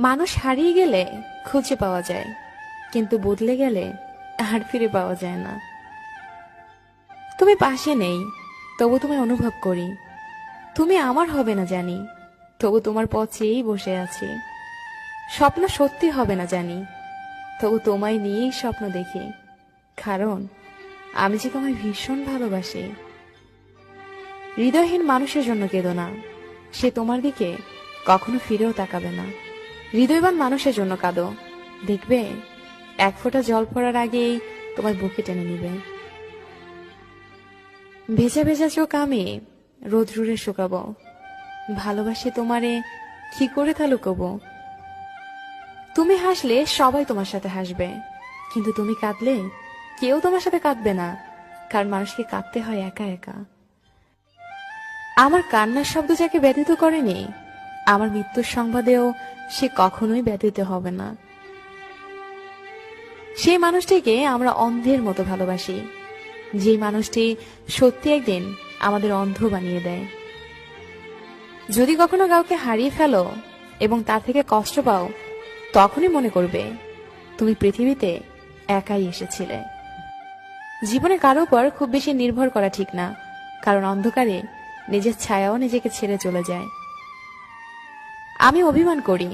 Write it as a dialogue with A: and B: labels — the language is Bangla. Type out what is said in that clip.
A: মানুষ হারিয়ে গেলে খুঁজে পাওয়া যায়, কিন্তু বদলে গেলে আর ফিরে পাওয়া যায় না। তুমি পাশে নেই, তবু তোমায় অনুভব করি। তুমি আমার হবে না জানি, তবু তোমার পথ চেয়েই বসে আছি। স্বপ্ন সত্যি হবে না জানি, তবু তোমায় নিয়েই স্বপ্ন দেখি। কারণ আমি যে তোমায় ভীষণ ভালোবাসি। হৃদয়হীন মানুষের জন্য কেঁদো না, সে তোমার দিকে কখনো ফিরেও তাকাবে না। হৃদয়বান মানুষের জন্য কাঁদো, দেখবে এক ফোঁটা জল পড়ার আগেই তোমার বুকে টেনে নিবে। ভেজা ভেজা চোখ আমি রোদ্রুরে শুকাবো, ভালোবাসি তোমারে কি করে তা লুকোবো। তুমি হাসলে সবাই তোমার সাথে হাসবে, কিন্তু তুমি কাঁদলে কেউ তোমার সাথে কাঁদবে না, কারণ মানুষকে কাঁদতে হয় একা একা। আমার কান্নার শব্দ যাকে ব্যথিত করেনি, আমার মৃত্যুর সংবাদেও সে কখনোই ব্যথিত হবে না। সেই মানুষটিকে আমরা অন্ধের মতো ভালোবাসি, যে মানুষটি সত্যি একদিন আমাদের অন্ধ বানিয়ে দেয়। যদি কখনো কাউকে হারিয়ে ফেলো এবং তার থেকে কষ্ট পাও, তখনই মনে করবে তুমি পৃথিবীতে একাই এসেছিলে। জীবনে কারো উপর খুব বেশি নির্ভর করা ঠিক না, কারণ অন্ধকারে নিজের ছায়াও নিজেকে ছেড়ে চলে যায়। আমি অভিমান করি